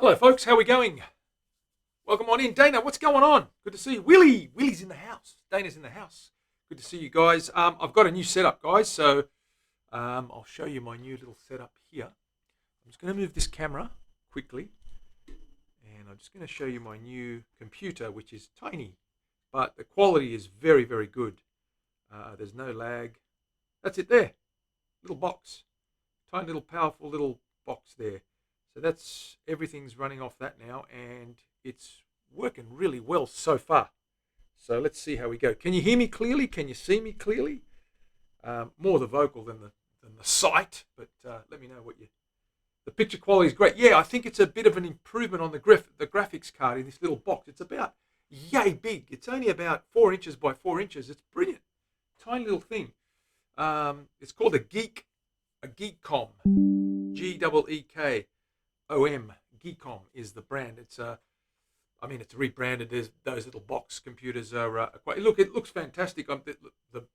Hello, folks. How are we going? Welcome on in. Dana, what's going on? Good to see you. Willie's in the house. Dana's in the house. Good to see you guys. I've got a new setup, guys. So I'll show you my new little setup here. I'm just going to move this camera quickly. And I'm just going to show you my new computer, which is tiny. But the quality is very, very good. There's no lag. That's it there. Little box. Tiny little powerful little box there. So that's everything's running off that now, and it's working really well so far. So let's see how we go. Can you hear me clearly? Can you see me clearly? More the vocal than the sight, but let me know what you. The picture quality is great. Yeah, I think it's a bit of an improvement on the graphics card in this little box. It's about yay big. It's only about 4 inches by 4 inches. It's brilliant, tiny little thing. It's called a Geekcom, Geek-OM. Geekcom is the brand. It's it's rebranded. There's those little box computers are quite. Look, it looks fantastic. The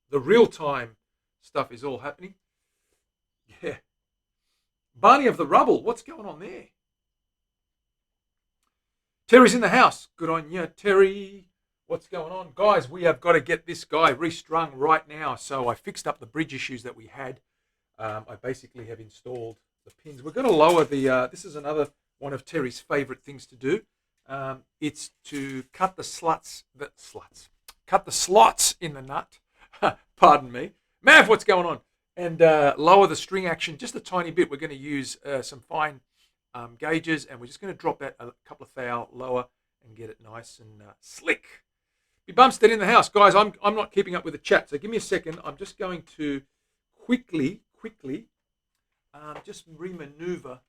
real time stuff is all happening. Yeah, Barney of the Rubble. What's going on there? Terry's in the house. Good on you, Terry. What's going on, guys? We have got to get this guy restrung right now. So I fixed up the bridge issues that we had. I basically have installed the pins. We're going to lower the. This is another one of Terry's favorite things to do. It's to cut the slots in the nut. Pardon me, Mav. What's going on? And lower the string action just a tiny bit. We're going to use some fine gauges, and we're just going to drop that a couple of thou lower and get it nice and slick. Be Bumstead in the house, guys. I'm not keeping up with the chat, so give me a second. I'm just going to quickly just remaneuver.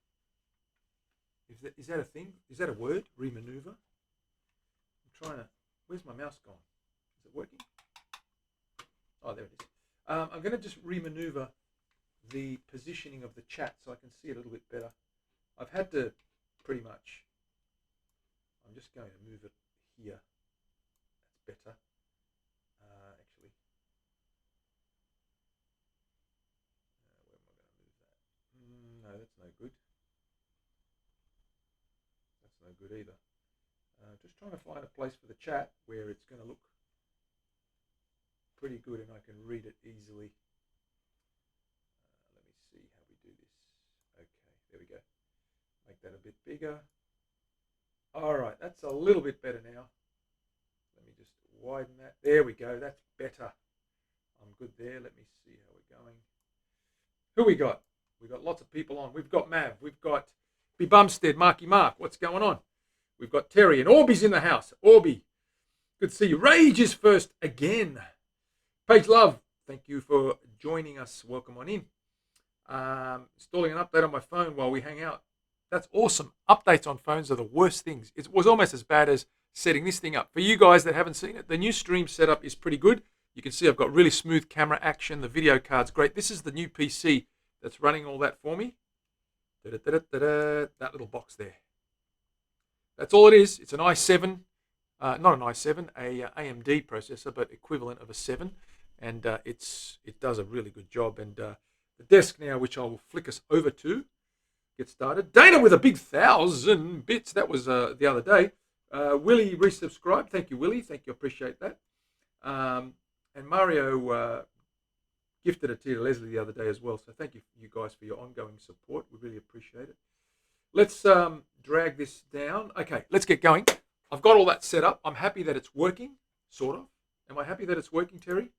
Is that a thing? Is that a word? Remaneuver? I'm trying to. Where's my mouse gone? Is it working? Oh, there it is. I'm going to just remaneuver the positioning of the chat so I can see it a little bit better. I've had to pretty much. I'm just going to move it here. That's better. Actually. Where am I going to move that? No, that's no good. That's no good either. Just trying to find a place for the chat where it's going to look pretty good and I can read it easily. Let me see how we do this. Okay, there we go. Make that a bit bigger. All right, that's a little bit better now. Let me just widen that. There we go. That's better. I'm good there. Let me see how we're going. Who we got? We've got lots of people on. We've got Mav. We've got B. Bumstead, Marky Mark. What's going on? We've got Terry and Orby's in the house. Orby, good to see you. Rage is first again. Paige Love, thank you for joining us. Welcome on in. Installing an update on my phone while we hang out. That's awesome. Updates on phones are the worst things. It was almost as bad as setting this thing up. For you guys that haven't seen it, the new stream setup is pretty good. You can see I've got really smooth camera action. The video card's great. This is the new PC that's running all that for me. That little box there. That's all it is. It's an i7, not an i7, a AMD processor, but equivalent of a 7. And it does a really good job. And the desk now, which I will flick us over to, get started. Dana with a big 1,000 bits. That was the other day. Willie resubscribed. Thank you, Willie. Thank you. Appreciate that. And Mario gifted it to Leslie the other day as well. So thank you guys for your ongoing support. We really appreciate it. Let's drag this down. Okay, let's get going. I've got all that set up. I'm happy that it's working, sort of. Am I happy that it's working, Terry?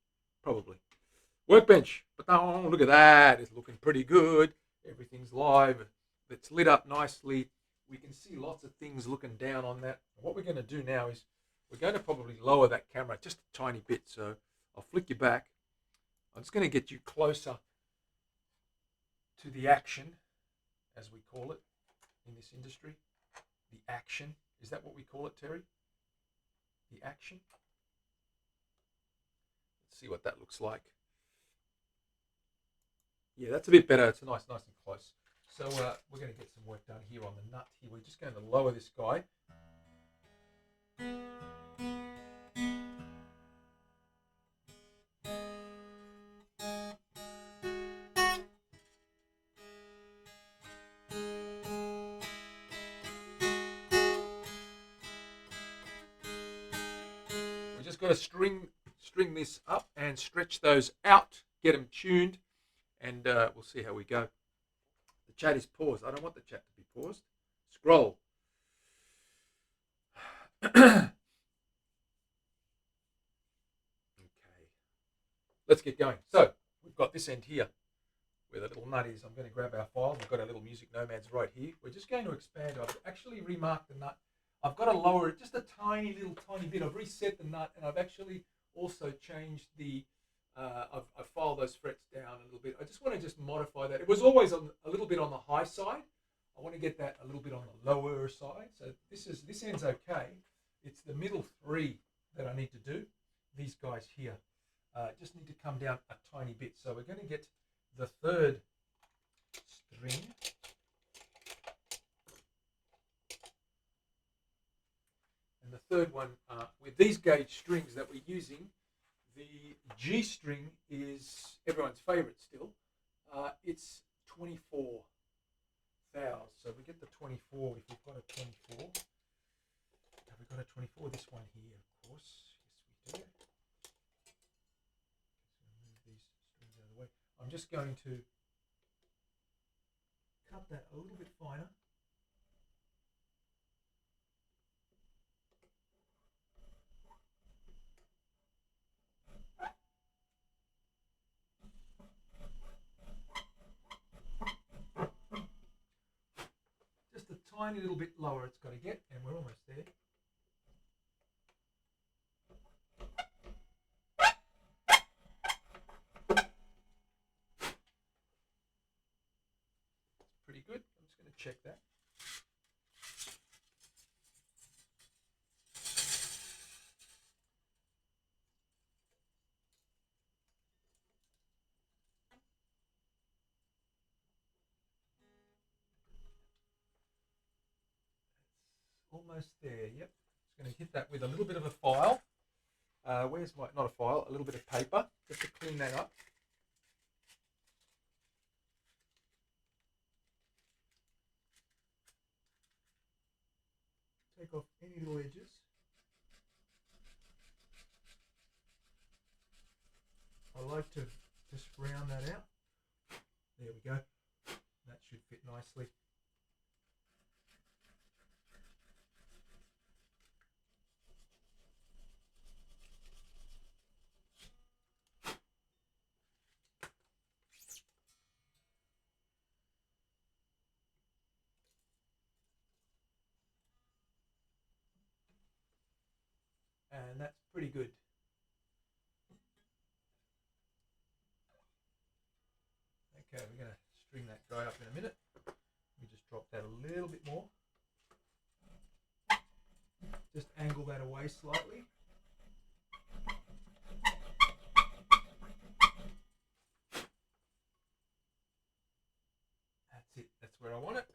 Probably. Workbench. But oh, look at that. It's looking pretty good. Everything's live. It's lit up nicely. We can see lots of things looking down on that. What we're going to do now is we're going to probably lower that camera just a tiny bit. So I'll flick you back. I'm just going to get you closer to the action, as we call it in this industry. The action. Is that what we call it, Terry? The action. Let's see what that looks like. Yeah, that's a bit better. It's nice and close. So we're going to get some work done here on the nut here. We're just going to lower this guy. just got to string this up and stretch those out, get them tuned, and we'll see how we go. The chat is paused. I don't want the chat to be paused. Scroll. Okay. Let's get going. So we've got this end here where the little nut is. I'm going to grab our file. We've got our little music nomads right here. We're just going to expand. I've actually remarked the nut. I've got to lower it just a tiny bit. I've reset the nut, and I've actually also changed the. I've filed those frets down a little bit. I just want to just modify that. It was always a little bit on the high side. I want to get that a little bit on the lower side. So this end's okay. It's the middle three that I need to do. These guys here just need to come down a tiny bit. So we're going to get the third string. And the third one, with these gauge strings that we're using, the G string is everyone's favorite still. It's 24 thous. So we get the 24 if we've got a 24. Have we got a 24? This one here, of course. Yes, we do. So move these strings out of the way. I'm just going to cut that a little bit finer. Just a tiny little bit lower it's got to get, and we're almost there. Pretty good. I'm just going to check that. Almost there. Yep. Just going to hit that with a little bit of a file. Where's my, not a file, a little bit of paper, just to clean that up. Take off any little edges. I like to just round that out. There we go. That should fit nicely. And that's pretty good. Okay, we're going to string that guy up in a minute. Let me just drop that a little bit more. Just angle that away slightly. That's it. That's where I want it.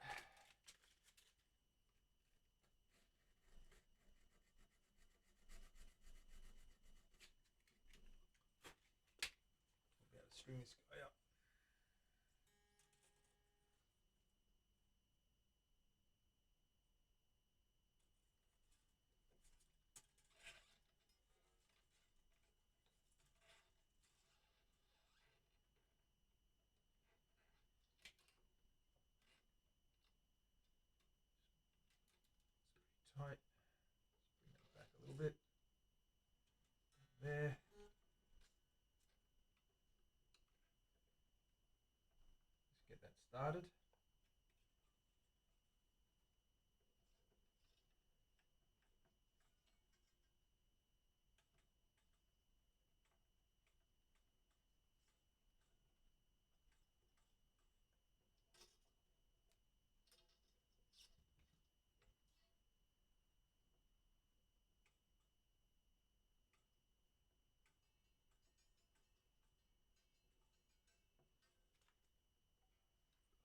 I'll be able to string this guy up. Tight. Bring that back a little bit. There. Let's get that started.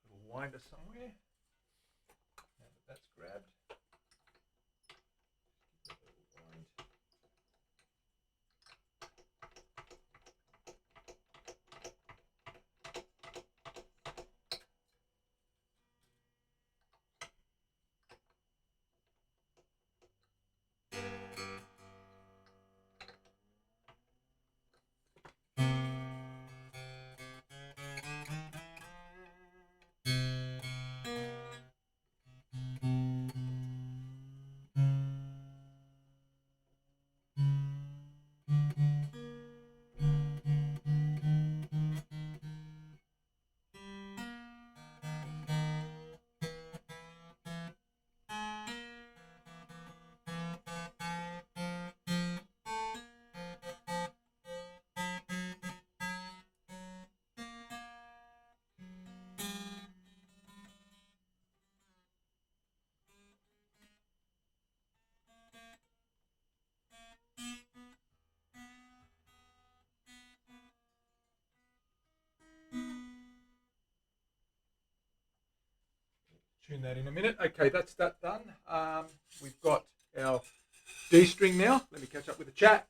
Little winder somewhere. Now that that's grabbed. Give it a little wind. tune that in a minute. Okay, that's that done. We've got our D string now. Let me catch up with the chat.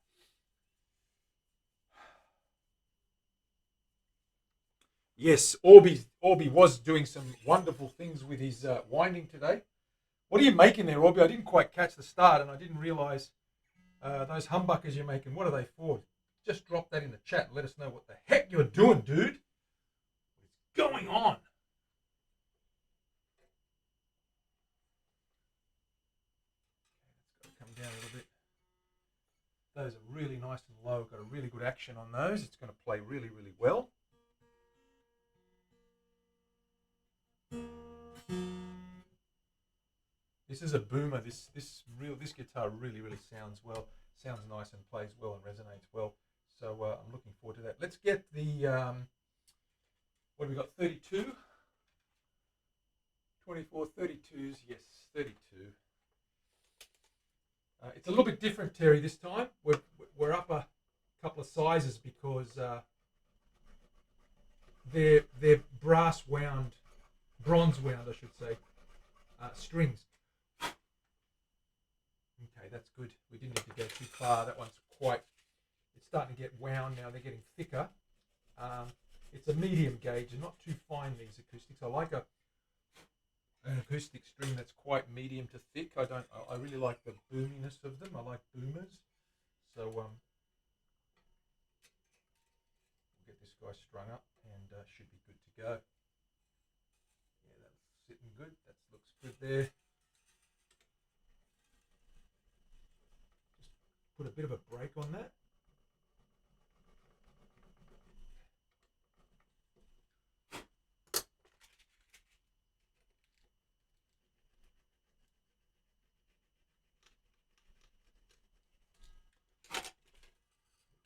Yes, Orby was doing some wonderful things with his winding today. What are you making there, Orby? I didn't quite catch the start, and I didn't realise those humbuckers you're making. What are they for? Just drop that in the chat and let us know what the heck you're doing, dude. What's going on? It's got to come down a little bit. Those are really nice and low. Got a really good action on those. It's going to play really, really well. This is a boomer. This guitar really, really sounds well. Sounds nice and plays well and resonates well. So I'm looking forward to that. Let's get the what have we got? 32, 24, 32s. Yes, 32. It's a little bit different, Terry. This time we're up a couple of sizes because they're bronze wound, I should say, strings. Okay, that's good. We didn't need to go too far. That one's it's starting to get wound now. They're getting thicker. It's a medium gauge and not too fine, these acoustics. I like an acoustic string that's quite medium to thick. I really like the boominess of them. I like boomers. So we'll get this guy strung up and should be good to go. Yeah, that's sitting good. That looks good there. Put a bit of a break on that.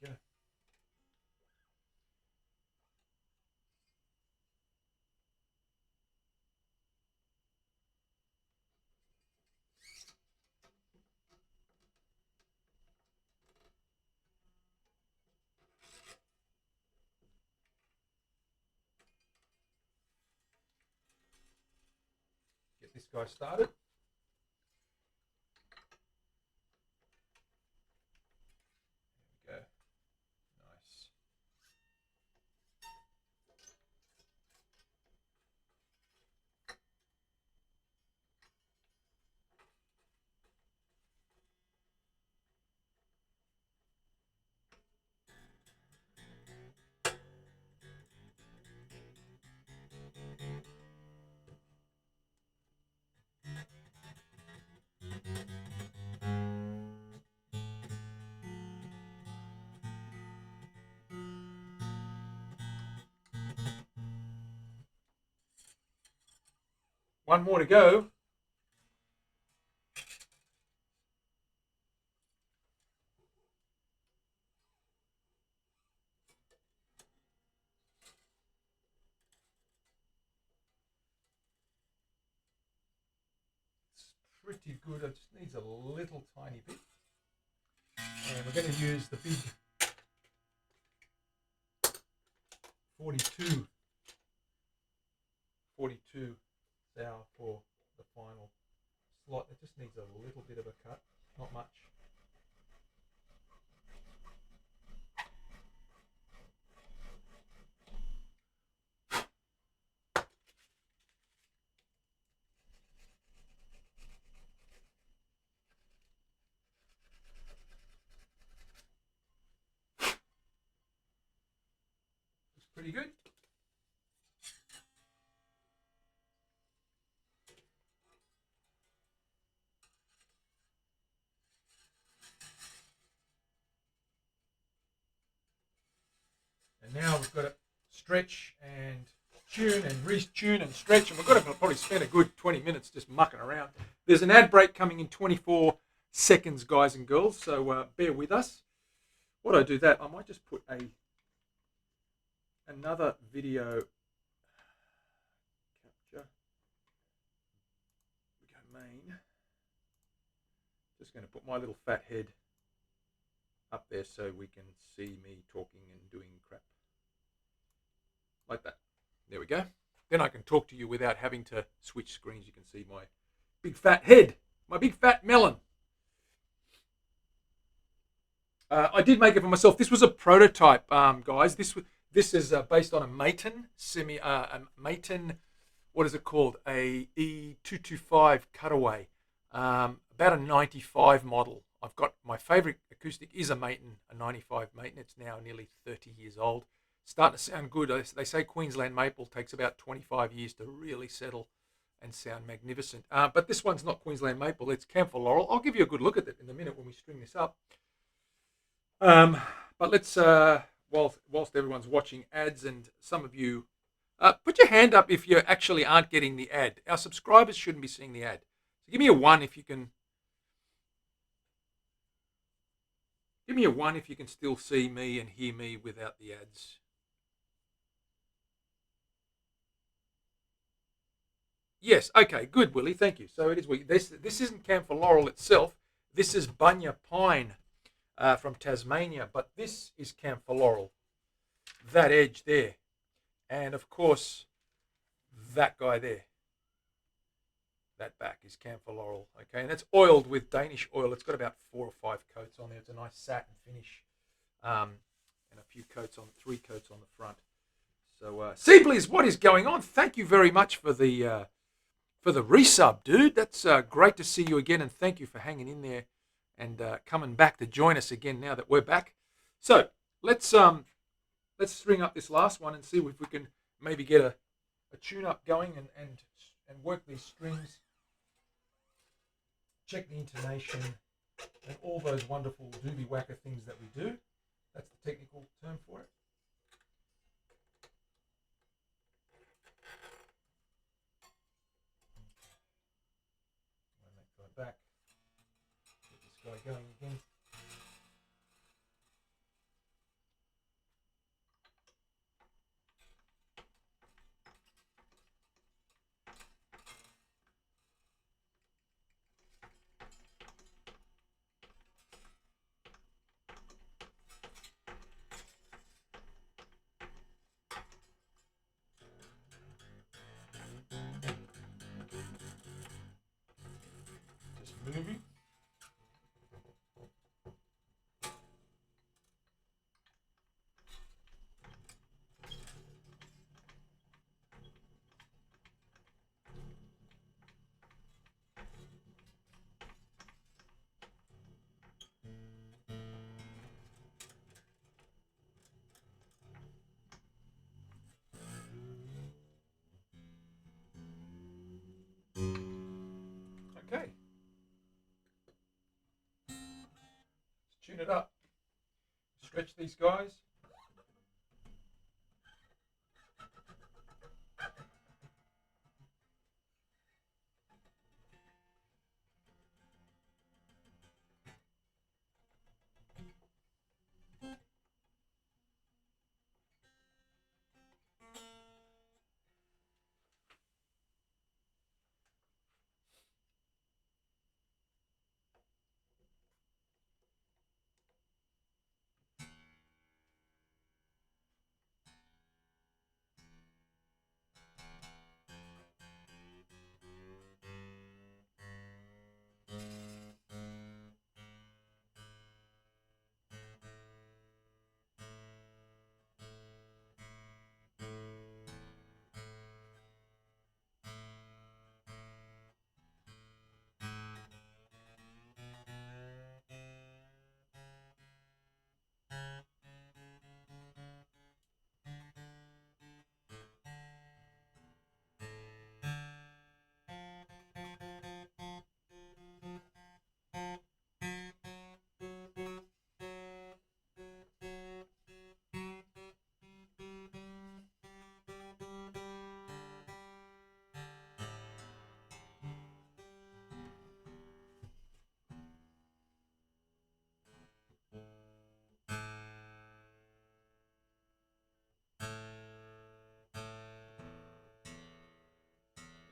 Go. Get this guy started. There we go. Nice. One more to go. It's pretty good. It just needs a little tiny bit. And we're going to use the big 42 thou for the final slot. It just needs a little bit of a cut, not much. It's pretty good. And now we've got to stretch and tune and retune and stretch, and we've got to probably spend a good 20 minutes just mucking around. There's an ad break coming in 24 seconds, guys and girls, so bear with us. While I do that, I might just put another video capture. We go main. Just going to put my little fat head up there so we can see me talking and doing crap. Like that. There we go. then I can talk to you without having to switch screens. You can see my big fat head, my big fat melon. I did make it for myself. This was a prototype, guys. This is based on a Maton what is it called? A E225 cutaway, about a 95 model. I've got my favorite acoustic is a Maton, a 95 Maton. It's now nearly 30 years old. Starting to sound good. They say Queensland maple takes about 25 years to really settle and sound magnificent. But this one's not Queensland maple. It's camphor laurel. I'll give you a good look at it in a minute when we string this up. But let's, whilst everyone's watching ads, and some of you, put your hand up if you actually aren't getting the ad. Our subscribers shouldn't be seeing the ad. So give me a 1 if you can. Give me a 1 if you can still see me and hear me without the ads. Yes, okay, good, Willie, thank you. So it is. This isn't camphor laurel itself. This is bunya pine from Tasmania, but this is camphor laurel. That edge there, and of course, that guy there. That back is camphor laurel, okay, and it's oiled with Danish oil. It's got about 4 or 5 coats on there. It's a nice satin finish, and a few coats on, 3 coats on the front. So, Seeblies, what is going on? Thank you very much for the resub, dude. That's great to see you again, and thank you for hanging in there and coming back to join us again now that we're back. So let's string up this last one and see if we can maybe get a tune up going and work these strings. Check the intonation and all those wonderful doobie whacker things that we do. That's the technical term for it. Back. Get this guy going again. Just moving. Okay. Let's tune it up. Stretch these guys.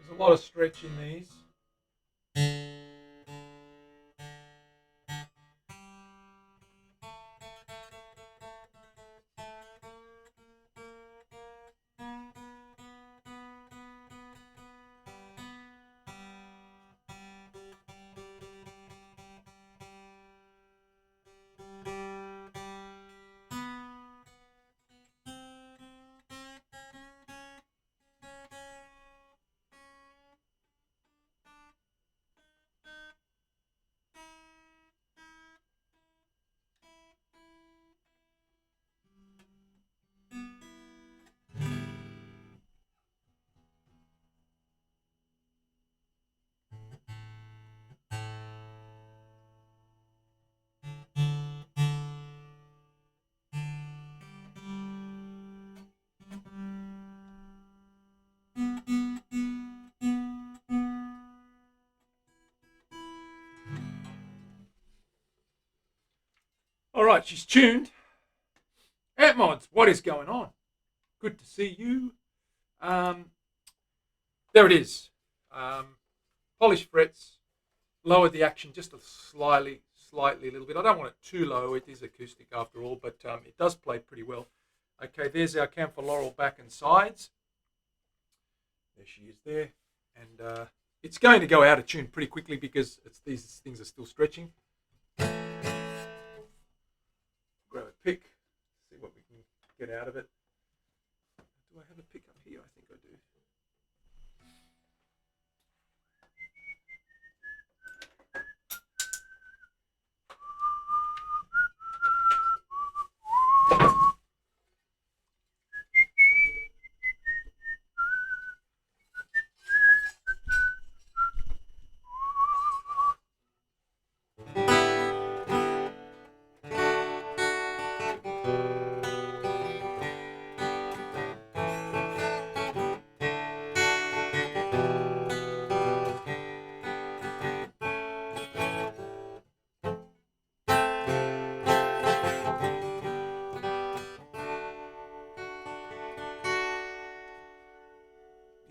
There's a lot of stretch in these. Right, she's tuned. Ant Mods, what is going on? Good to see you. There it is. Polished frets. Lowered the action just slightly a little bit. I don't want it too low. It is acoustic after all, but it does play pretty well. Okay, there's our camphor laurel back and sides. There she is there. And it's going to go out of tune pretty quickly because these things are still stretching. Grab a pick, see what we can get out of it. Do I have a pick up here? I think I do.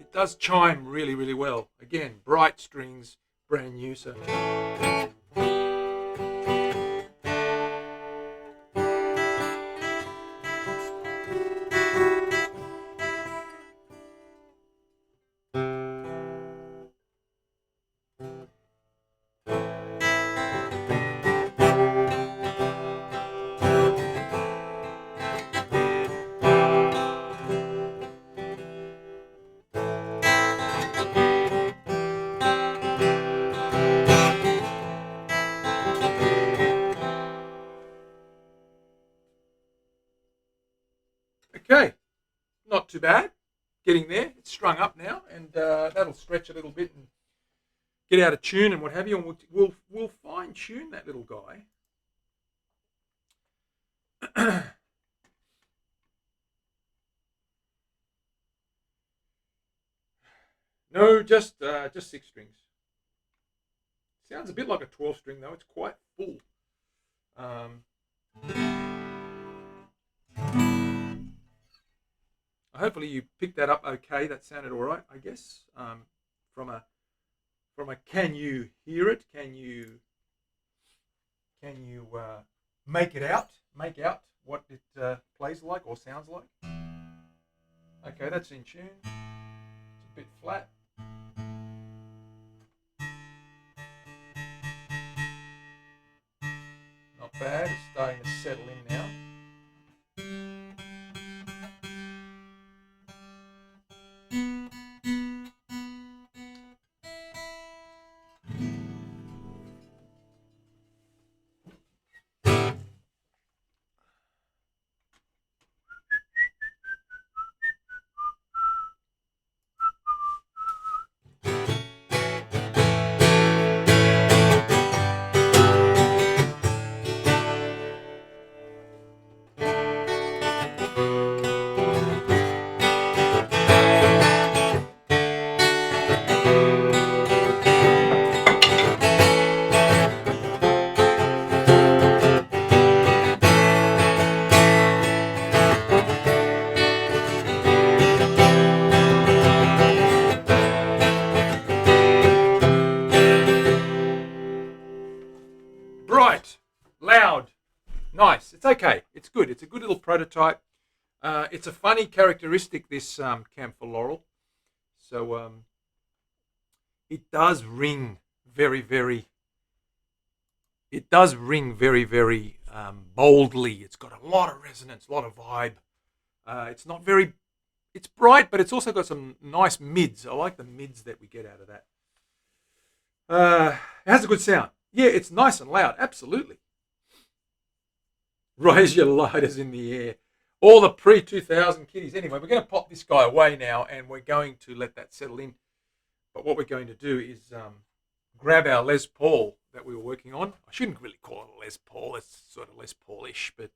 It does chime really, really well. Again, bright strings, brand new. So okay, not too bad. Getting there. It's strung up now, and that'll stretch a little bit and get out of tune and what have you. And we'll fine tune that little guy. No, just 6 strings. Sounds a bit like a 12-string though. It's quite full. Hopefully you picked that up okay. That sounded all right, I guess. From a can you hear it? Can you make it out? Make out what it plays like or sounds like? Okay, that's in tune. It's a bit flat. Not bad. It's starting to settle in now. Loud, nice. It's okay. It's good. It's a good little prototype. It's a funny characteristic, this camphor laurel. So it does ring very, very. It does ring very, very boldly. It's got a lot of resonance, a lot of vibe. It's not very. It's bright, but it's also got some nice mids. I like the mids that we get out of that. It has a good sound. Yeah, it's nice and loud. Absolutely. Raise your lighters in the air. All the pre-2000 kiddies. Anyway, we're going to pop this guy away now, and we're going to let that settle in. But what we're going to do is grab our Les Paul that we were working on. I shouldn't really call it a Les Paul. It's sort of Les Paul-ish, but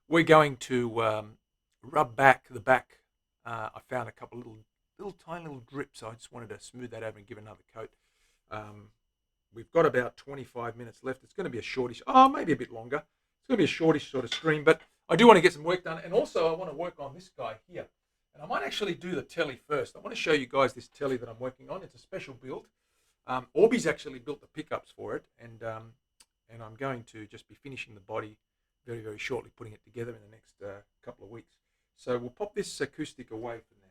we're going to rub back the back. I found a couple little tiny little drips, so I just wanted to smooth that over and give another coat. We've got about 25 minutes left. It's going to be a shortish, maybe a bit longer. It's going to be a shortish sort of stream, but I do want to get some work done. And also I want to work on this guy here. And I might actually do the telly first. I want to show you guys this telly that I'm working on. It's a special build. Orby's actually built the pickups for it. And I'm going to just be finishing the body very, very shortly, putting it together in the next couple of weeks. So we'll pop this acoustic away for now.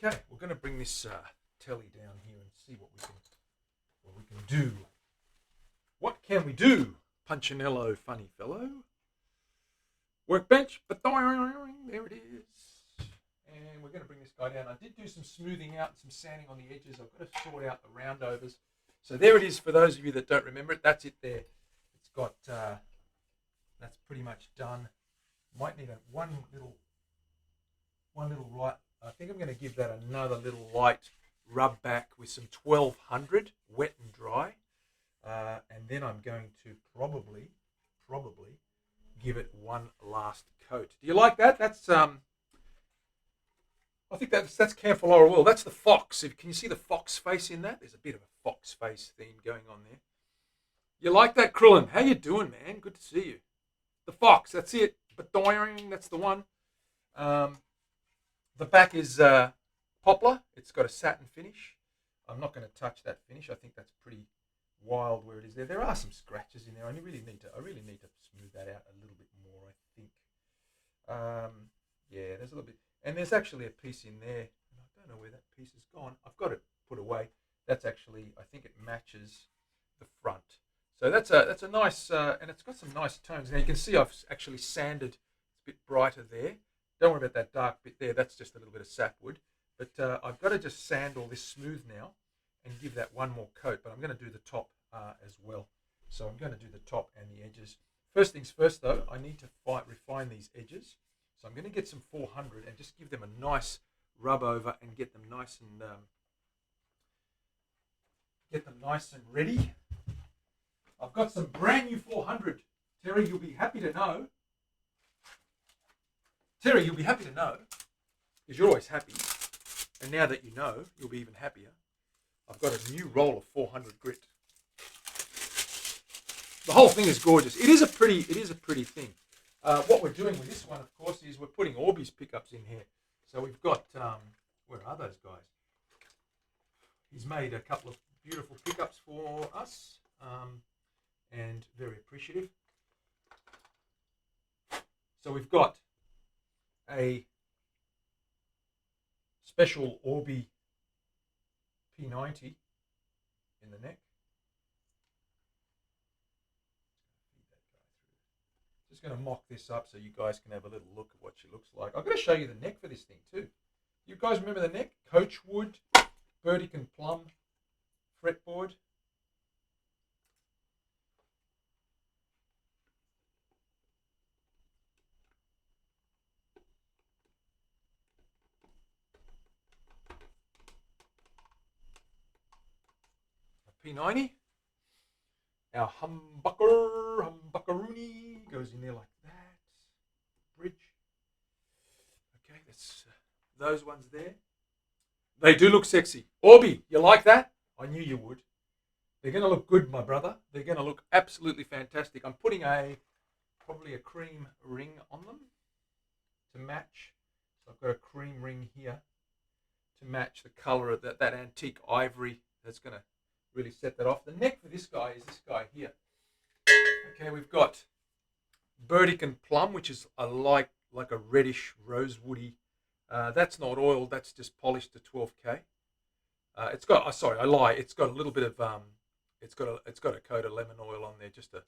Okay, we're going to bring this telly down here and see what we can do. What can we do? Punchinello, funny fellow. Workbench, but there it is. And we're going to bring this guy down. I did do some smoothing out and some sanding on the edges. I've got to sort out the roundovers. So there it is for those of you that don't remember it. That's it there. It's got, that's pretty much done. Might need one little light. I think I'm going to give that another little light rub back with some 1200 wet and dry. And then I'm going to probably give it one last coat. Do you like that? That's I think that's Camphor Laurel Oil. That's the fox. Can you see the fox face in that? There's a bit of a fox face theme going on there. You like that, Krillin? How you doing, man? Good to see you. The fox. That's it. That's the one. The back is poplar. It's got a satin finish. I'm not going to touch that finish. I think that's pretty wild where it is there. There are some scratches in there. I really need to smooth that out a little bit more, I think. Yeah, there's a little bit. And there's actually a piece in there. I don't know where that piece has gone. I've got it put away. That's actually, I think it matches the front. So that's a nice, and it's got some nice tones. Now you can see I've actually sanded. It's a bit brighter there. Don't worry about that dark bit there. That's just a little bit of sapwood. But I've got to just sand all this smooth now and give that one more coat. But I'm going to do the top as well. So I'm going to do the top and the edges. First things first, though, I need to refine these edges. So I'm going to get some 400 and just give them a nice rub over and get them nice and ready. I've got some brand new 400. Terry, you'll be happy to know. Terry, you'll be happy to know, because you're always happy. And now that you know, you'll be even happier. I've got a new roll of 400 grit. The whole thing is gorgeous. It is a pretty thing. What we're doing with this one, of course, is we're putting Orby's pickups in here. So we've got, where are those guys? He's made a couple of beautiful pickups for us, and very appreciative. So we've got a special Orby P90 in the neck. Just going to mock this up so you guys can have a little look at what she looks like. I've got to show you the neck for this thing too. You guys remember the neck? Coachwood, Burdick and Plum fretboard. P90. Our humbuckaroony goes in there like that. Bridge. Okay, that's those ones there. They do look sexy. Orby, you like that? I knew you would. They're going to look good, my brother. They're going to look absolutely fantastic. I'm putting probably a cream ring on them to match. So I've got a cream ring here to match the color of that antique ivory. That's going to really set that off. The neck for this guy is this guy here. Okay, we've got Burdick and Plum, which is like a reddish rosewoody. That's not oiled. That's just polished to 12K. It's got. Sorry, I lie. It's got a little bit of. It's got a coat of lemon oil on there just to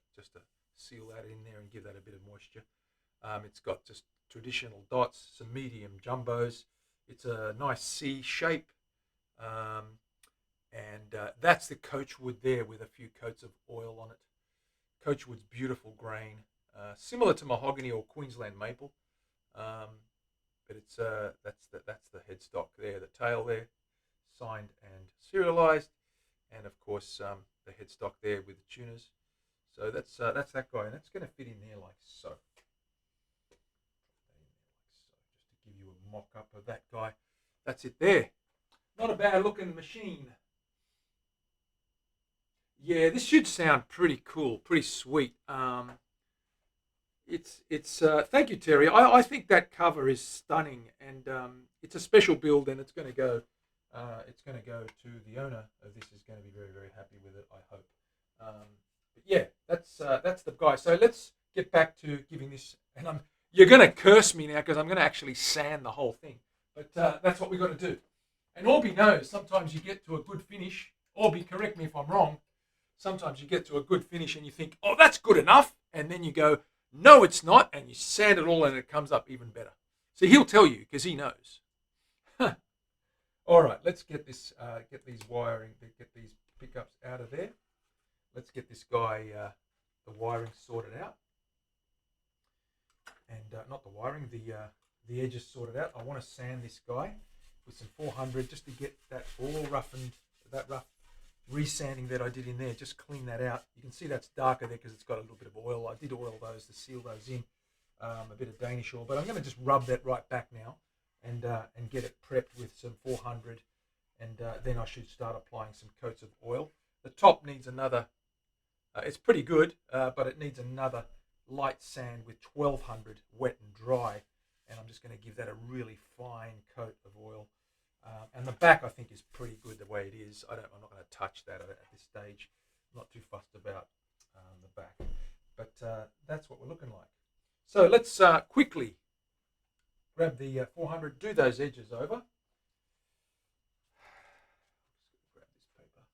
seal that in there and give that a bit of moisture. It's got just traditional dots, some medium jumbos. It's a nice C shape. And that's the Coachwood there with a few coats of oil on it. Coachwood's beautiful grain, similar to mahogany or Queensland maple, but it's that's the headstock there, the tail there, signed and serialized, and of course the headstock there with the tuners. So that's that guy, and that's going to fit in there like so. Just to give you a mock-up of that guy. That's it there. Not a bad looking machine. Yeah, this should sound pretty cool, pretty sweet. It's thank you, Terry. I think that cover is stunning, and it's a special build, and it's going to go to the owner of this. Is going to be very, very happy with it, I hope. But yeah, that's the guy. So let's get back to giving this, and you're going to curse me now because I'm going to actually sand the whole thing. But that's what we've got to do. And Orby knows sometimes you get to a good finish. Orby, correct me if I'm wrong. Sometimes you get to a good finish and you think, oh, that's good enough. And then you go, no, it's not. And you sand it all and it comes up even better. So he'll tell you because he knows. All right, let's get this, get these wiring, get these pickups out of there. Let's get this guy, the wiring sorted out. And not the wiring, the edges sorted out. I want to sand this guy with some 400 just to get that all roughened, that rough resanding that I did in there. Just clean that out. You can see that's darker there because it's got a little bit of oil. I did oil those to seal those in, a bit of Danish oil. But I'm going to just rub that right back now and get it prepped with some 400. And then I should start applying some coats of oil. The top needs another, it's pretty good, but it needs another light sand with 1200 wet and dry. And I'm just going to give that a really fine coat of oil. And the back, I think, is pretty good the way it is. I'm not going to touch that at this stage. I'm not too fussed about the back. But that's what we're looking like. So let's quickly grab the 400, do those edges over. Grab this paper.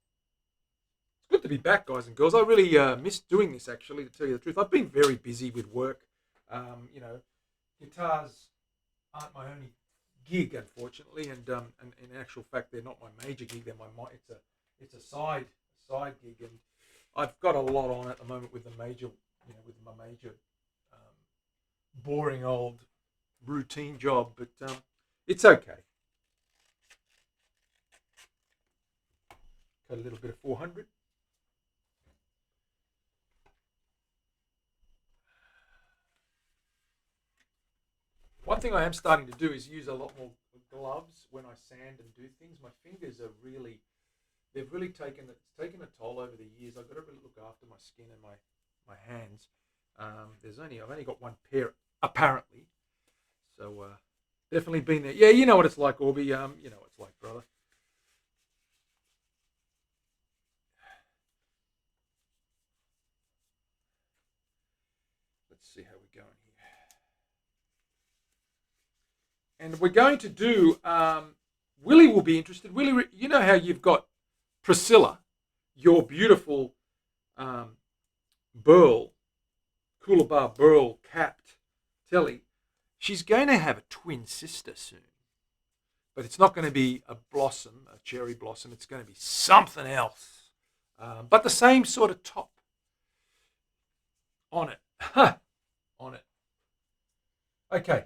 It's good to be back, guys and girls. I really missed doing this, actually, to tell you the truth. I've been very busy with work. You know, guitars aren't my only gig, unfortunately, and in actual fact, they're not my major gig. They're it's a side gig, and I've got a lot on at the moment with the major, with my major boring old routine job, but it's okay. Got a little bit of 400. One thing I am starting to do is use a lot more gloves when I sand and do things. My fingers are they've really taken a toll over the years. I've got to really look after my skin and my hands. I've only got one pair apparently, so definitely been there. Yeah, you know what it's like, Orby. You know what it's like, brother. Let's see how we're going here. And we're going to do, Willie will be interested. Willie, you know how you've got Priscilla, your beautiful Burl, Coolabah Burl capped telly. She's going to have a twin sister soon. But it's not going to be a blossom, a cherry blossom. It's going to be something else. But the same sort of top on it. On it. Okay.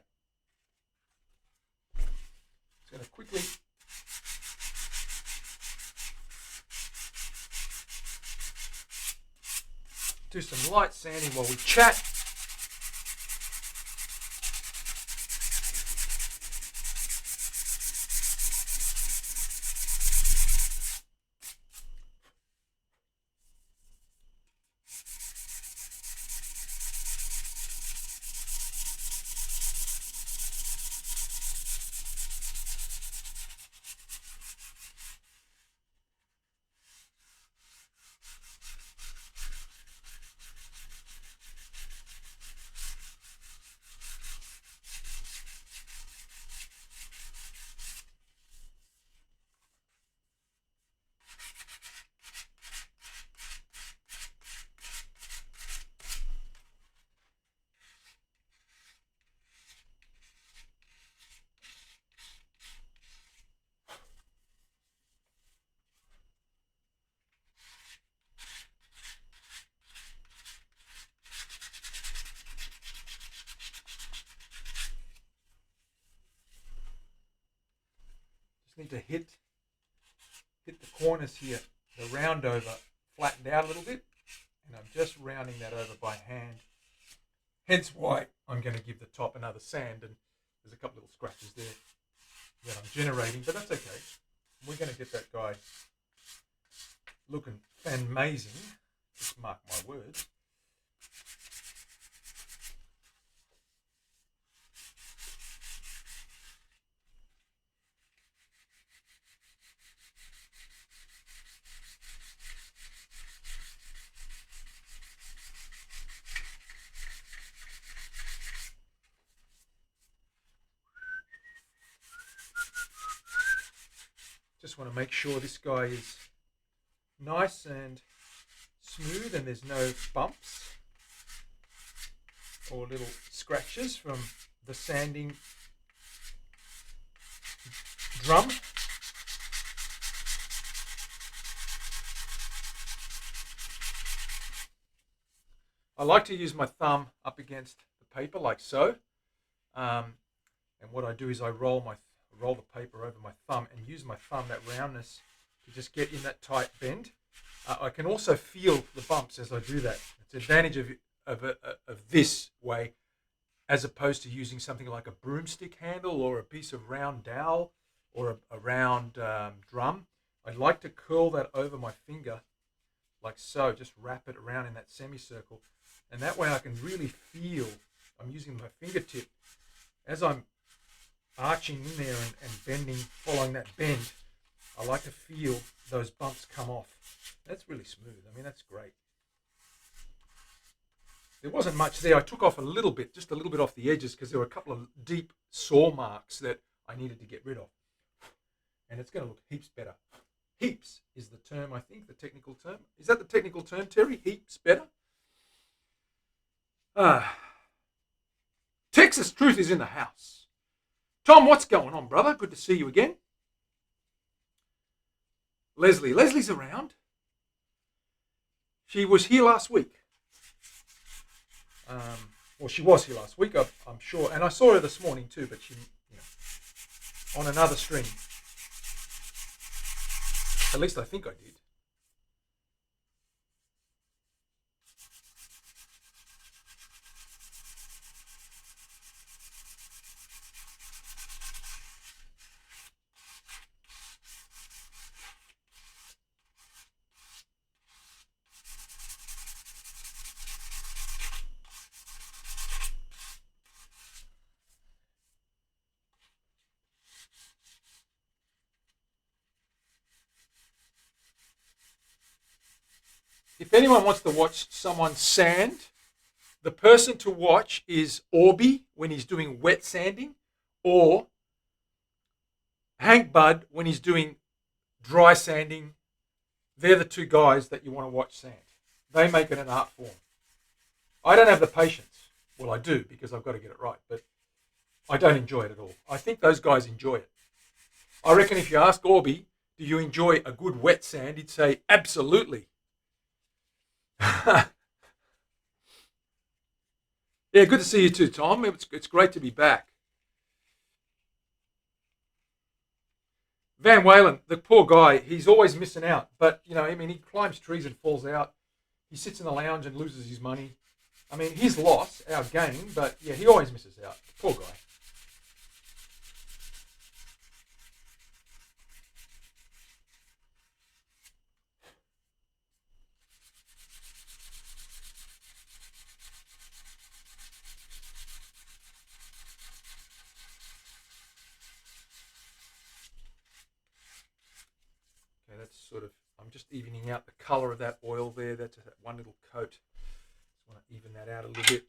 Just going to quickly do some light sanding while we chat. Need to hit the corners here, the round over flattened out a little bit, and I'm just rounding that over by hand. Hence why I'm going to give the top another sand, and there's a couple little scratches there that I'm generating, but that's okay. We're going to get that guy looking amazing. Just mark my words. Just want to make sure this guy is nice and smooth and there's no bumps or little scratches from the sanding drum. I like to use my thumb up against the paper like so, and what I do is I roll the paper over my thumb and use my thumb, that roundness, to just get in that tight bend. I can also feel the bumps as I do that. It's an advantage of this way, as opposed to using something like a broomstick handle or a piece of round dowel or a round drum. I like to curl that over my finger like so, just wrap it around in that semicircle, and that way I can really feel, I'm using my fingertip as I'm arching in there and bending, following that bend. I like to feel those bumps come off. That's really smooth. I mean, that's great. There wasn't much there. I took off a little bit, just a little bit off the edges, because there were a couple of deep saw marks that I needed to get rid of. And it's going to look heaps better. Heaps is the term, I think, the technical term. Is that the technical term, Terry? Heaps better? Texas Truth is in the house. Tom, what's going on, brother? Good to see you again. Leslie's around. She was here last week. Well, she was here last week, I'm sure. And I saw her this morning too, but she, on another stream. At least I think I did. If anyone wants to watch someone sand, the person to watch is Orby when he's doing wet sanding, or Hank Budd when he's doing dry sanding. They're the two guys that you want to watch sand. They make it an art form. I don't have the patience. Well, I do, because I've got to get it right, but I don't enjoy it at all. I think those guys enjoy it. I reckon if you ask Orby, do you enjoy a good wet sand, he'd say, absolutely. Yeah, good to see you too, Tom. It's great to be back. Van Whalen, the poor guy, he's always missing out. But, I mean, he climbs trees and falls out. He sits in the lounge and loses his money. I mean, his loss, our gain, but yeah, he always misses out. Poor guy. That's sort of, I'm just evening out the color of that oil there. That's that one little coat. Just want to even that out a little bit.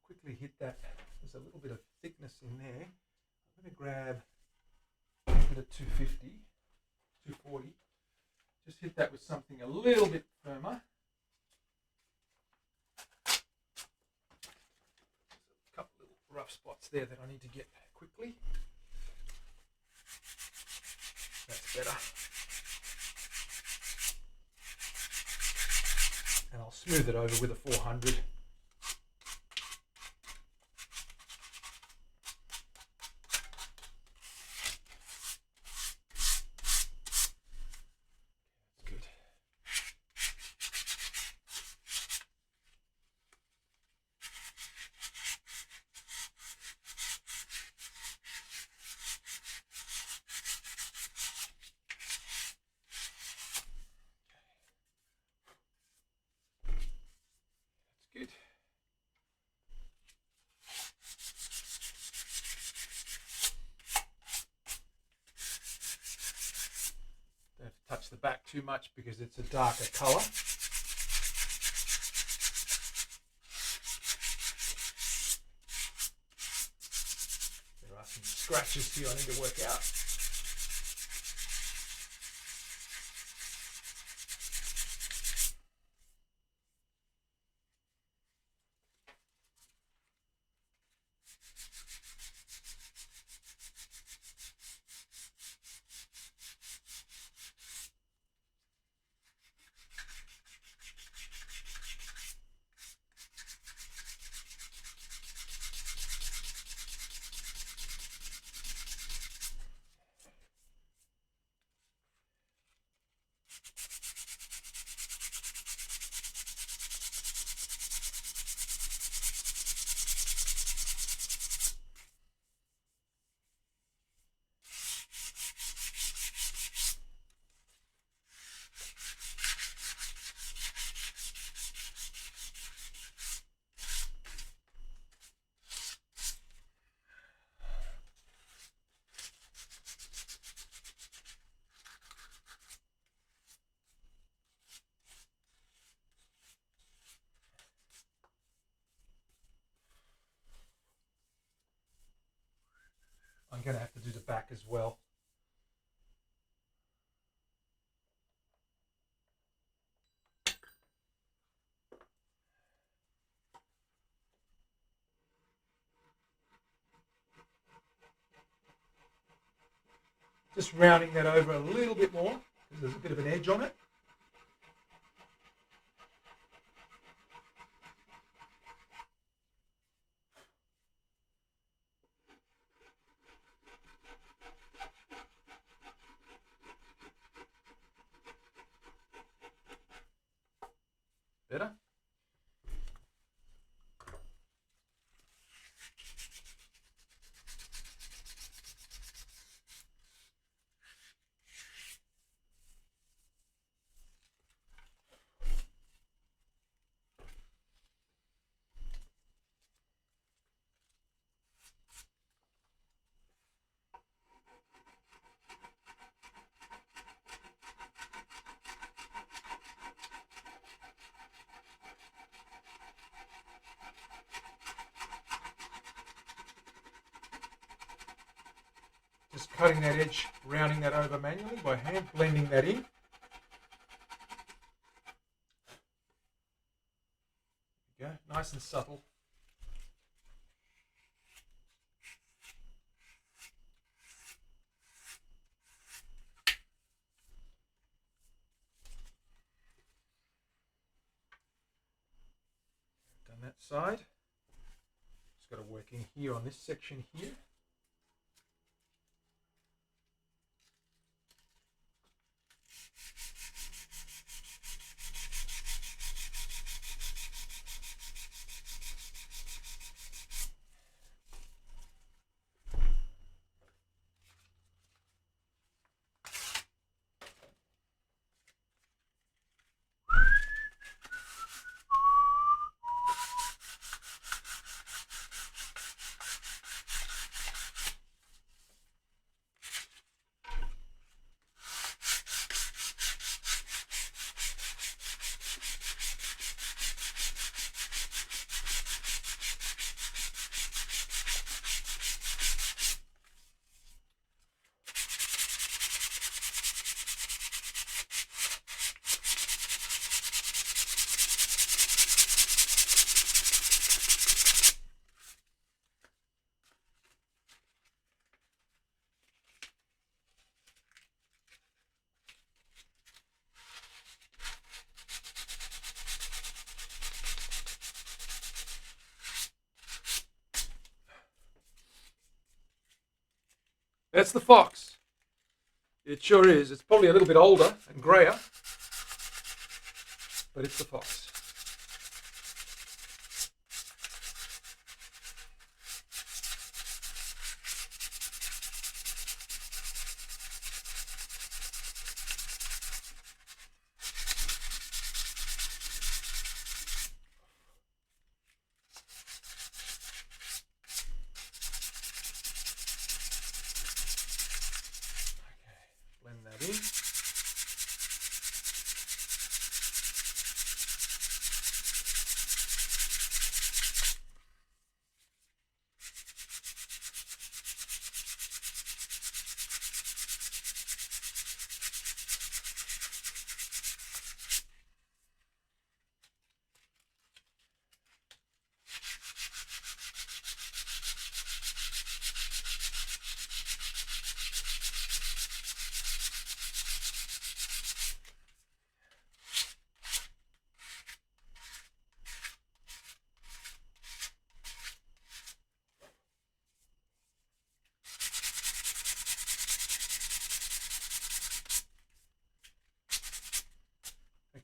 Quickly hit that. There's a little bit of thickness in there. I'm going to grab a bit of 250, 240. Just hit that with something a little bit firmer. rough spots there that I need to get quickly. That's better. And I'll smooth it over with a 400. Good. Don't have to touch the back too much because it's a darker colour. There are some scratches here I need to work out. I'm going to have to do the back as well. Just rounding that over a little bit more because there's a bit of an edge on it. Better. Just cutting that edge, rounding that over manually by hand, blending that in. There you go, nice and subtle. Done that side. Just got to work in here on this section here. That's the Fox. It sure is. It's probably a little bit older and grayer, but it's the Fox. Blend that in.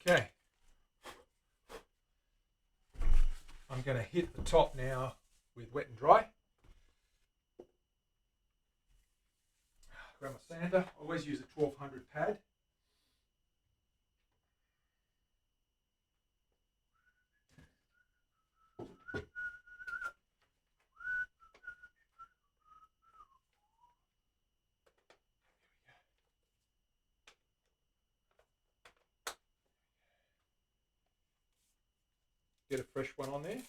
Okay, I'm going to hit the top now with wet and dry. Grab my sander. I always use a 1200 pad. Get a fresh one on there.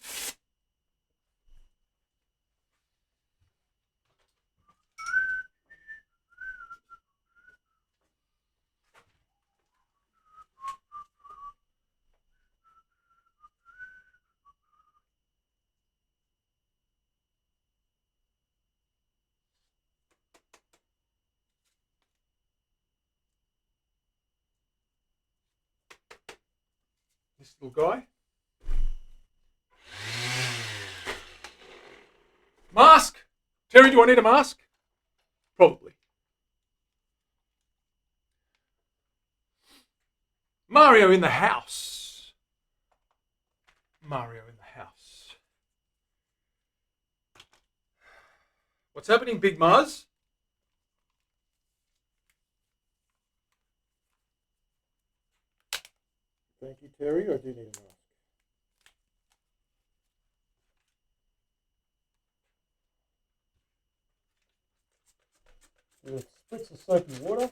This little guy. Mask! Terry, do I need a mask? Probably. Mario in the house. Mario in the house. What's happening, Big Muzz? Thank you, Terry. I do need a mask. With splits of soapy water.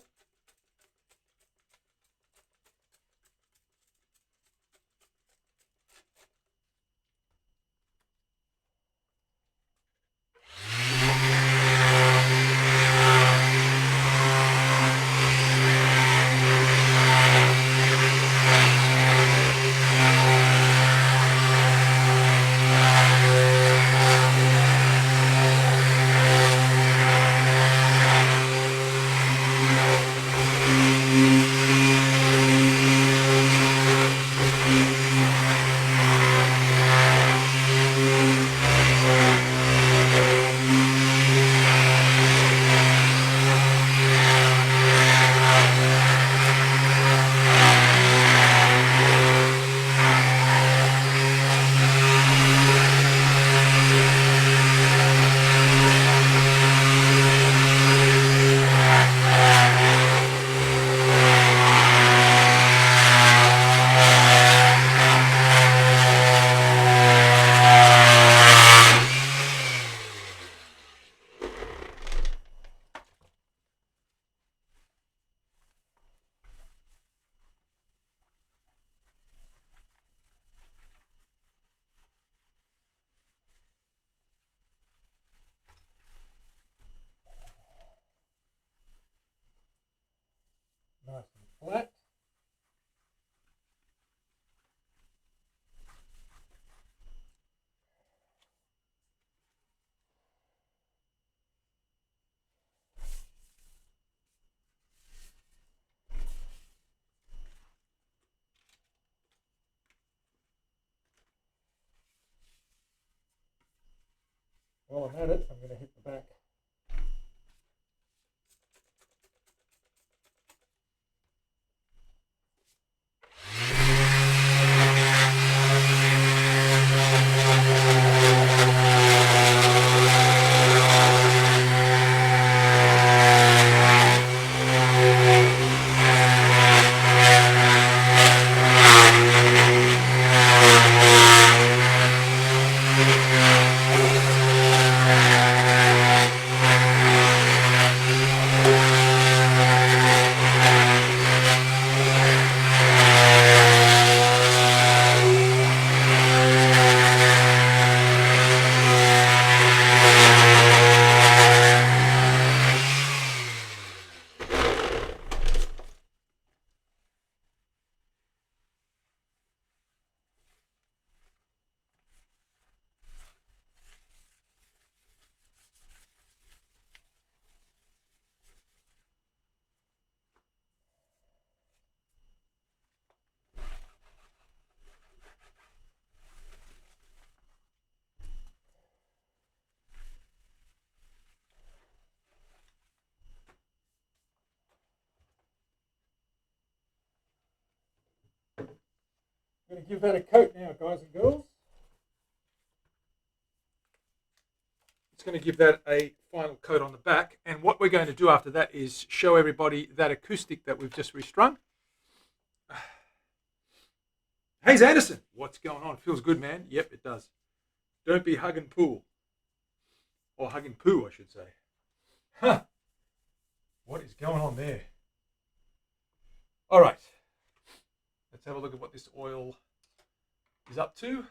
Nice and flat. While I'm at it, I'm going to hit the back. Going to give that a coat now, guys and girls. It's going to give that a final coat on the back. And what we're going to do after that is show everybody that acoustic that we've just restrung. Hayes Anderson, what's going on? Feels good, man. Yep, it does. Don't be hugging pool. Or hugging poo, I should say. Huh. What is going on there? All right. Let's have a look at what this oil is up to.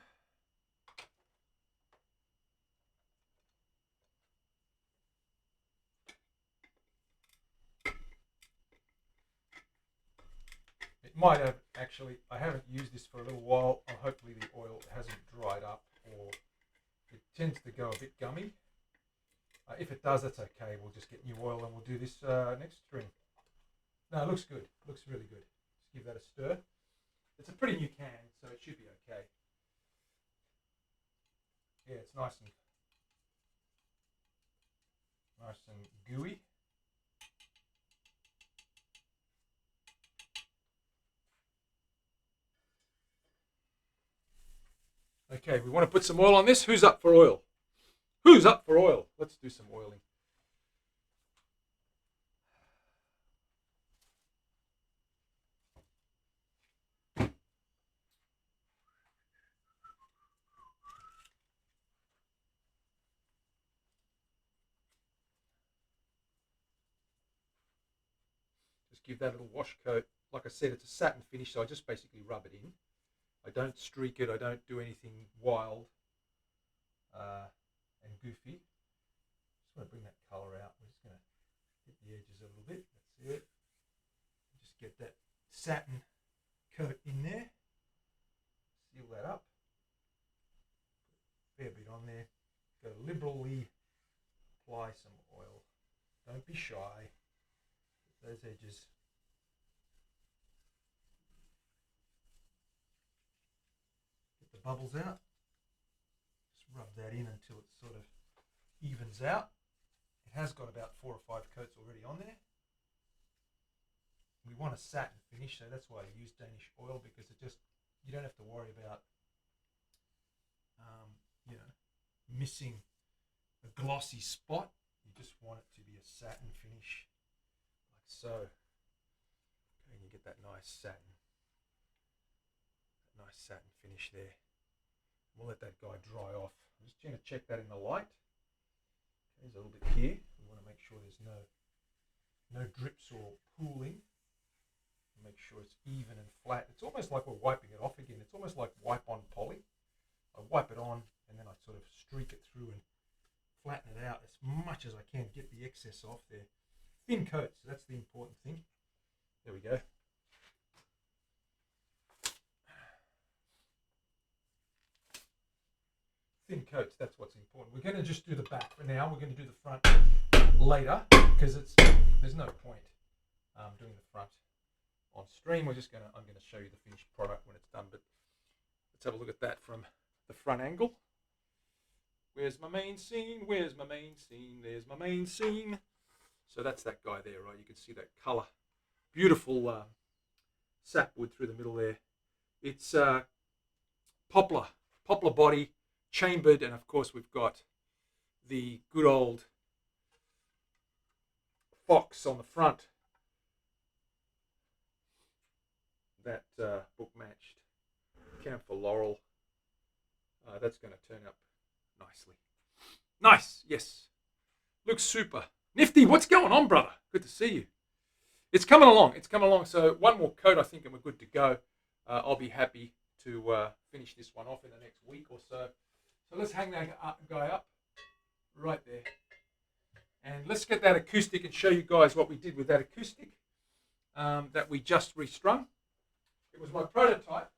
It might have actually, I haven't used this for a little while. Hopefully the oil hasn't dried up, or it tends to go a bit gummy. If it does, that's okay. We'll just get new oil and we'll do this next string. No, it looks good. Looks really good. Just give that a stir. It's a pretty new can, so it should be okay. Yeah, it's nice and gooey. Okay, we want to put some oil on this. Who's up for oil? Who's up for oil? Let's do some oiling. Just give that a little wash coat. Like I said, it's a satin finish, so I just basically rub it in. I don't streak it. I don't do anything wild and goofy. Just want to bring that colour out. We're just going to hit the edges a little bit. That's it. Just get that satin coat in there. Seal that up. Fair bit on there. Go liberally apply some oil. Don't be shy. Get those edges. Get the bubbles out. Just rub that in until it sort of evens out. It has got about 4 or 5 coats already on there. We want a satin finish, so that's why I use Danish oil, because it just, you don't have to worry about missing a glossy spot. You just want it to be a satin finish, like so. Okay, and you get that nice satin finish there. We'll let that guy dry off. I'm just going to check that in the light. There's a little bit here. We want to make sure there's no drips or pooling. Make sure it's even and flat. It's almost like we're wiping it off again. It's almost like wipe on poly. I wipe it on and then I sort of streak it through and flatten it out as much as I can, get the excess off there. Thin coats, that's the important thing. There we go. Thin coats, that's what's important. We're going to just do the back for now. We're going to do the front later, because there's no point doing the front on stream. I'm going to show you the finished product when it's done, but let's have a look at that from the front angle. Where's my main scene? Where's my main scene? There's my main scene. So that's that guy there, right? You can see that color. Beautiful sapwood through the middle there. It's poplar body, chambered, and of course we've got the good old fox on the front. That book matched camphor laurel. That's going to turn up nicely. Nice, yes. Looks super. Nifty, what's going on, brother? Good to see you. It's coming along. So one more coat, I think, and we're good to go. I'll be happy to finish this one off in the next week or so. So let's hang that guy up right there. And let's get that acoustic and show you guys what we did with that acoustic that we just restrung. It was my prototype.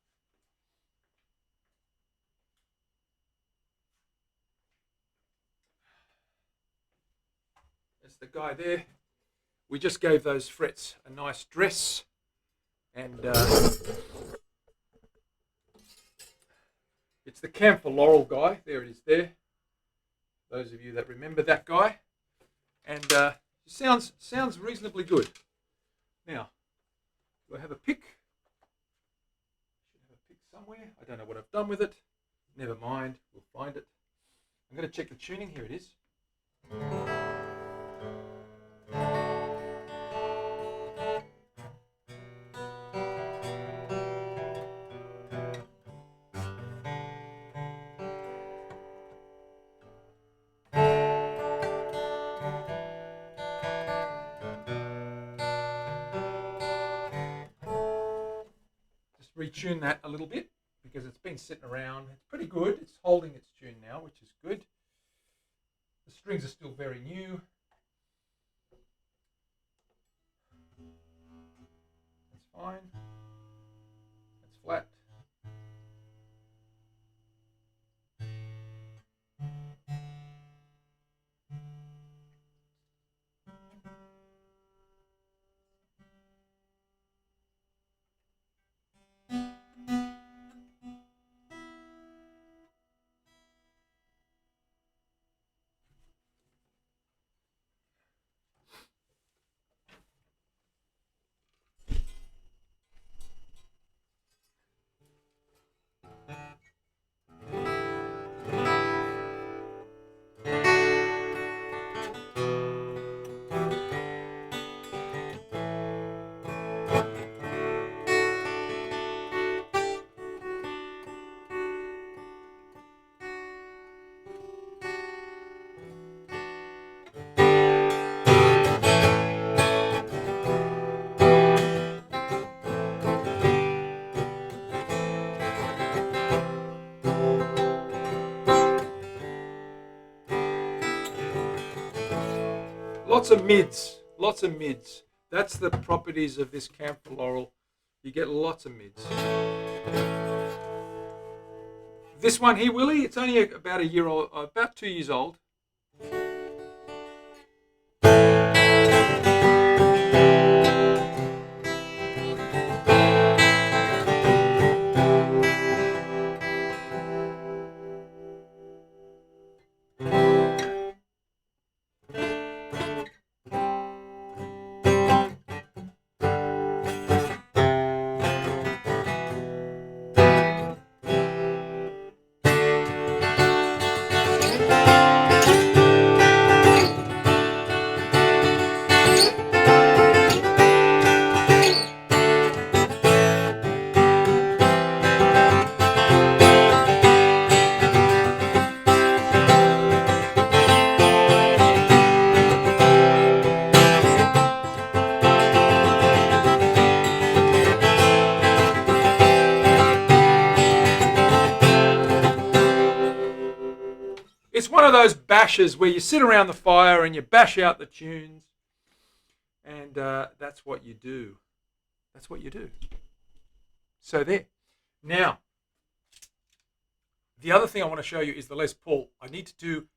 There's the guy there. We just gave those frets a nice dress, and it's the camphor laurel guy. There it is there. Those of you that remember that guy. And sounds reasonably good. Now, do I have a pick? Should have a pick somewhere. I don't know what I've done with it. Never mind, we'll find it. I'm going to check the tuning. Here it is. Just retune that a little bit because it's been sitting around. It's pretty good. It's holding its tune now, which is good. The strings are still very new. That's fine. That's flat. Lots of mids, lots of mids. That's the properties of this camphor laurel. You get lots of mids. This one here, Willie, it's only about a year old, about 2 years old. It's one of those bashes where you sit around the fire and you bash out the tunes, and that's what you do. That's what you do. So there. Now, the other thing I want to show you is the Les Paul. I need to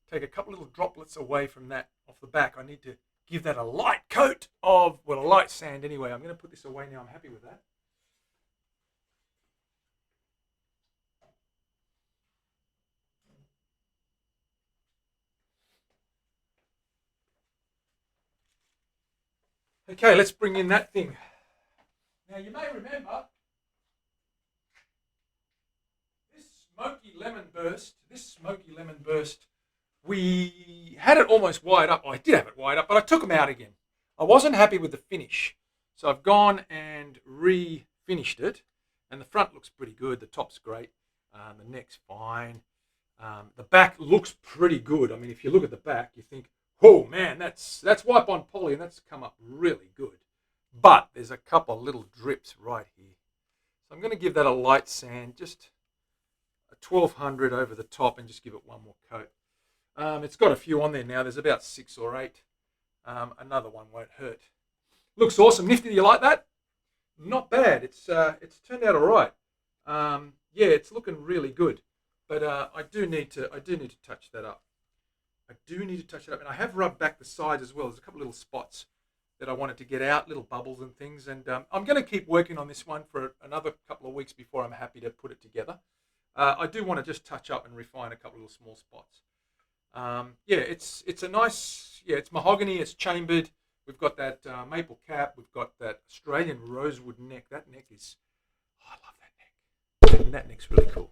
take a couple little droplets away from that off the back. I need to give that a light coat of, well, a light sand anyway. I'm going to put this away now. I'm happy with that. Okay, let's bring in that thing. Now, you may remember this smoky lemon burst, we had it almost wired up. I did have it wired up, but I took them out again. I wasn't happy with the finish. So I've gone and refinished it, and the front looks pretty good. The top's great. The neck's fine. The back looks pretty good. I mean, if you look at the back, you think, oh man, that's wipe on poly, and that's come up really good. But there's a couple of little drips right here. So I'm going to give that a light sand, just a 1200 over the top, and just give it one more coat. It's got a few on there now. There's about 6 or 8. Another one won't hurt. Looks awesome. Nifty, do you like that? Not bad. It's turned out all right. Yeah, it's looking really good. But I do need to touch that up. And I have rubbed back the sides as well. There's a couple little spots that I wanted to get out, little bubbles and things. And I'm going to keep working on this one for another couple of weeks before I'm happy to put it together. I do want to just touch up and refine a couple of little small spots. Yeah, it's a nice, it's mahogany, it's chambered. We've got that maple cap. We've got that Australian rosewood neck. That neck is, I love that neck. That neck's really cool.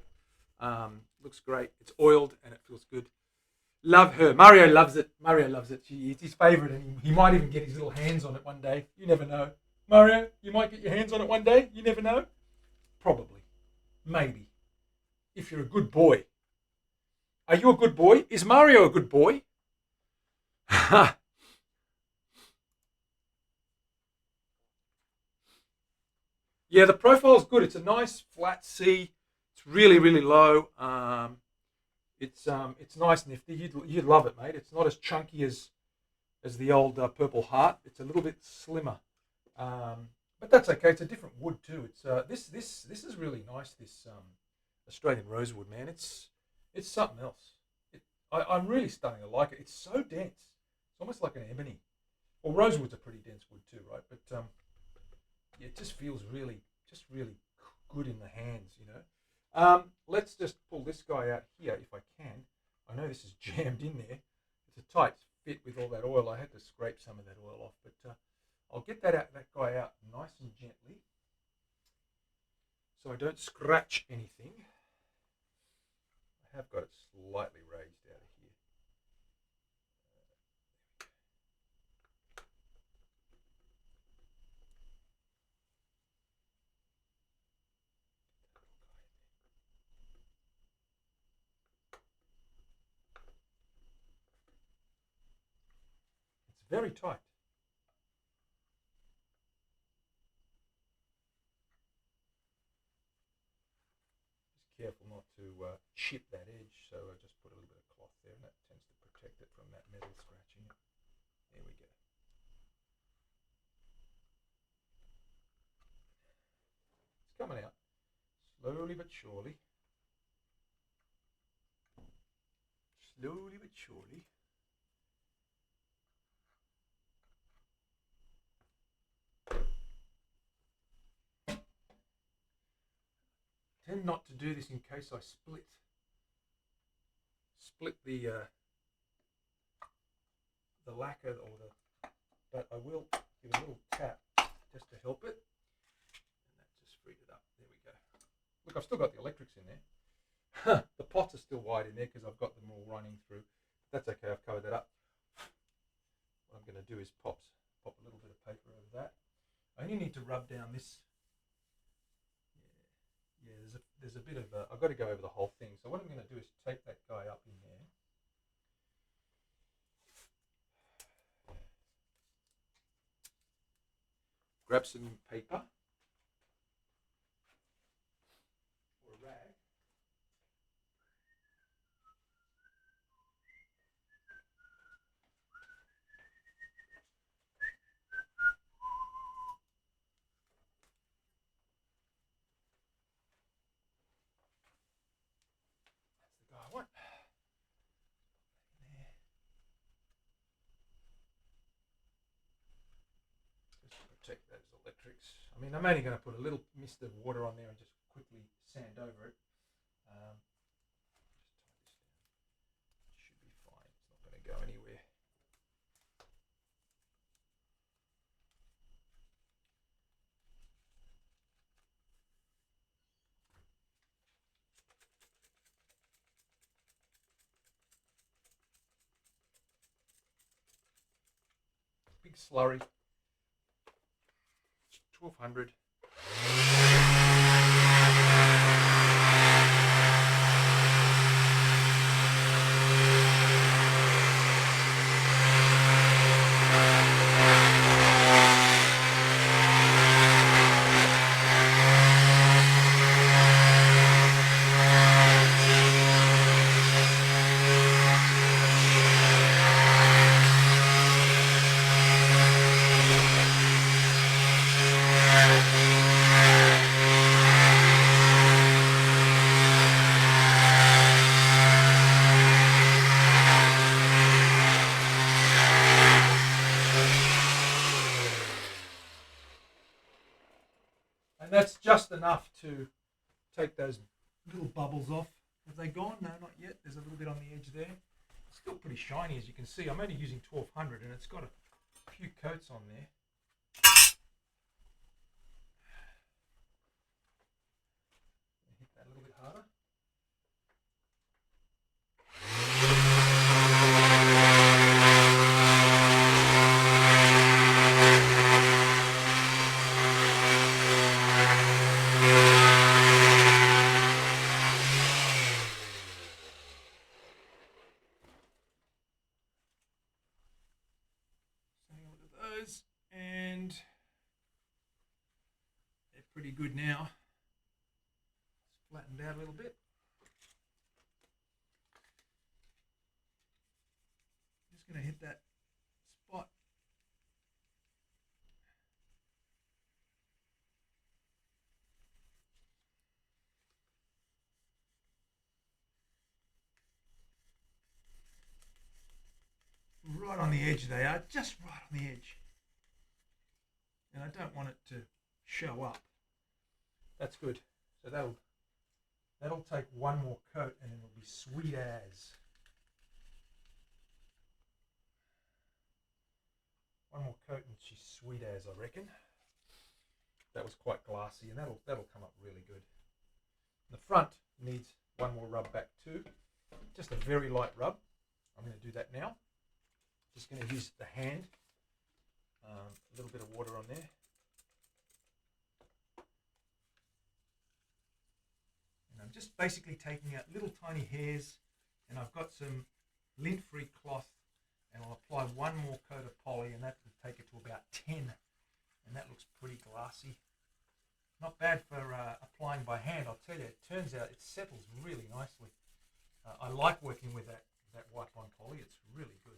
Looks great. It's oiled and it feels good. Love her. Mario loves it. It's his favourite, and he might even get his little hands on it one day. You never know. Mario, you might get your hands on it one day. You never know. Probably. Maybe. If you're a good boy. Are you a good boy? Is Mario a good boy? Yeah, the profile's good. It's a nice flat C. It's really, really low. It's nice, nifty. You'd love it, mate. It's not as chunky as the old Purple Heart. It's a little bit slimmer, but that's okay. It's a different wood too. It's this is really nice. This Australian rosewood, man. It's something else. I'm really starting to like it. It's so dense. It's almost like an ebony. Well, rosewood's a pretty dense wood too, right? But yeah, it just feels really good in the hands, you know. Let's just pull this guy out here if I can. I know this is jammed in there. It's a tight fit with all that oil. I had to scrape some of that oil off, but I'll get that guy out nice and gently so I don't scratch anything. I have got it slightly raised out of here. It's very tight. Careful not to chip that edge, so I just put a little bit of cloth there, and that tends to protect it from that metal scratching. There we go. It's coming out slowly but surely. Slowly but surely. Tend not to do this in case I split the lacquer but I will give a little tap just to help it, and that just freed it up. There we go. Look, I've still got the electrics in there. The pots are still wide in there because I've got them all running through. That's okay. I've covered that up. What I'm going to do is pop a little bit of paper over that. I only need to rub down this. Yeah, there's a bit of I've got to go over the whole thing. So what I'm going to do is take that guy up in there. Grab some paper or a rag. That's the guy I want. Protect those electrics. I mean, I'm only going to put a little mist of water on there and just quickly sand over it. Just tie this down. It should be fine. It's not going to go anywhere. Big slurry. 1200. And that's just enough to take those little bubbles off. Have they gone? No, not yet. There's a little bit on the edge there. It's still pretty shiny, as you can see. I'm only using 1200 and it's got a few coats on there. Hit those, and they're pretty good now. It's flattened out a little bit. Just going to hit that spot. Right on the edge they are, just right on the edge. And I don't want it to show up. That's good. So that'll take one more coat and it'll be sweet as. One more coat and she's sweet as, I reckon. That was quite glassy, and that'll come up really good. The front needs one more rub back too. Just a very light rub. I'm going to do that now. Just going to use the hand. A little bit of water on there. And I'm just basically taking out little tiny hairs, and I've got some lint-free cloth, and I'll apply one more coat of poly, and that will take it to about 10. And that looks pretty glassy. Not bad for applying by hand, I'll tell you. It turns out it settles really nicely. I like working with that white bond poly. It's really good.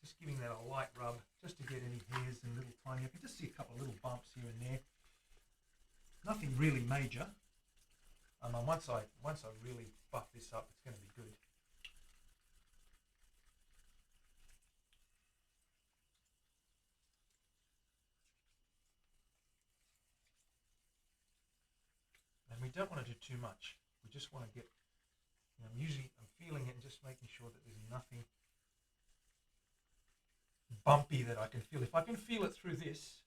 Just giving that a light rub, just to get any hairs and little tiny. I can just see a couple of little bumps here and there. Nothing really major. And once I really buff this up, it's going to be good. And we don't want to do too much. We just want to get, I'm feeling it and just making sure that there's nothing bumpy that I can feel. If I can feel it through this,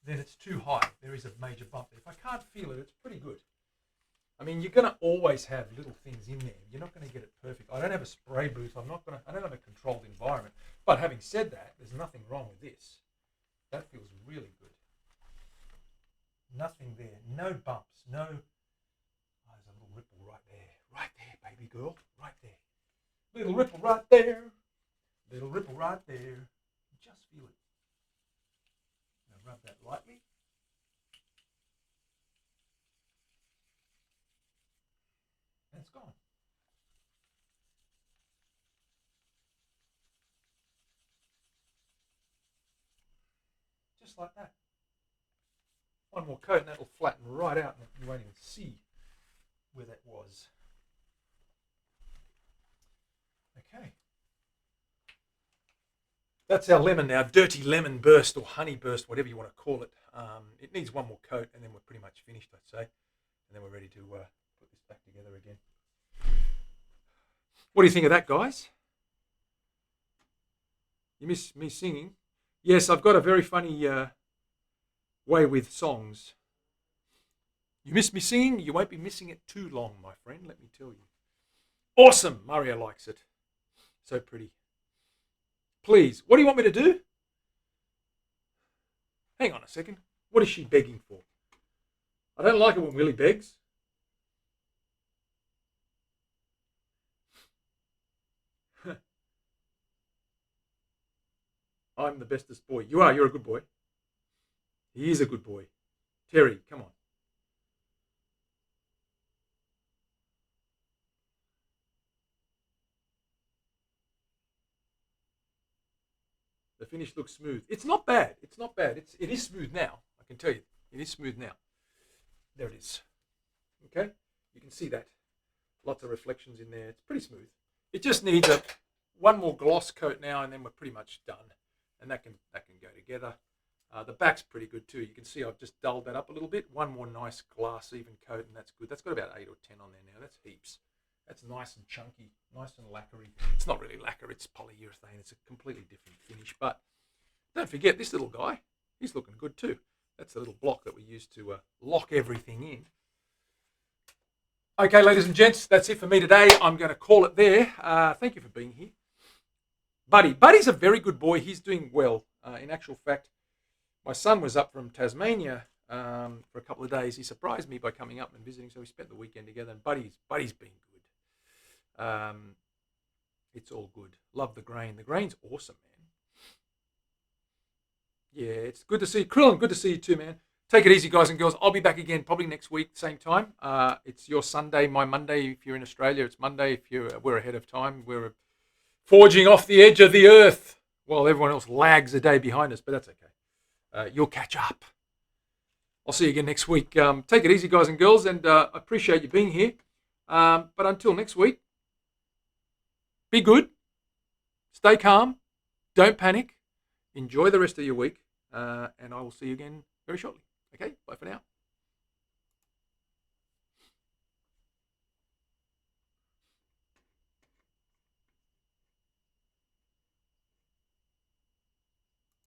then it's too high. There is a major bump there. If I can't feel it, it's pretty good. I mean, you're going to always have little things in there. You're not going to get it perfect. I don't have a spray booth. I don't have a controlled environment. But having said that, there's nothing wrong with this. That feels really good. Nothing there. No bumps. No. Oh, there's a little ripple right there. Right there, baby girl. Right there. Little ripple right there. Little ripple right there. Just feel it. Now rub that lightly. And it's gone. Just like that. One more coat and that'll flatten right out and you won't even see where that was. Okay. That's our lemon now, dirty lemon burst or honey burst, whatever you want to call it. It needs one more coat and then we're pretty much finished, I'd say. And then we're ready to put this back together again. What do you think of that, guys? You miss me singing? Yes, I've got a very funny way with songs. You miss me singing? You won't be missing it too long, my friend, let me tell you. Awesome! Mario likes it. So pretty. Please, what do you want me to do? Hang on a second. What is she begging for? I don't like it when Willie begs. I'm the bestest boy. You are. You're a good boy. He is a good boy. Terry, come on. The finish looks smooth. It's not bad. It's not bad. It is smooth now. I can tell you. It is smooth now. There it is. Okay? You can see that. Lots of reflections in there. It's pretty smooth. It just needs one more gloss coat now and then we're pretty much done. And that can go together. The back's pretty good too. You can see I've just dulled that up a little bit. One more nice glass even coat and that's good. That's got about 8 or 10 on there now. That's heaps. That's nice and chunky, nice and lacquery. It's not really lacquer, it's polyurethane. It's a completely different finish. But don't forget this little guy. He's looking good too. That's the little block that we use to lock everything in. Okay, ladies and gents, that's it for me today. I'm going to call it there. Thank you for being here. Buddy's a very good boy. He's doing well. In actual fact, my son was up from Tasmania for a couple of days. He surprised me by coming up and visiting, so we spent the weekend together. And Buddy's been good. It's all good. Love the grain. The grain's awesome, man. Yeah, it's good to see you. Krillin, good to see you too, man. Take it easy, guys and girls. I'll be back again probably next week, same time. It's your Sunday, my Monday. If you're in Australia, it's Monday. If we're ahead of time, we're forging off the edge of the earth while everyone else lags a day behind us. But that's okay. You'll catch up. I'll see you again next week. Take it easy, guys and girls, and I appreciate you being here. But until next week, be good, stay calm, don't panic, enjoy the rest of your week, and I will see you again very shortly. Okay, bye for now.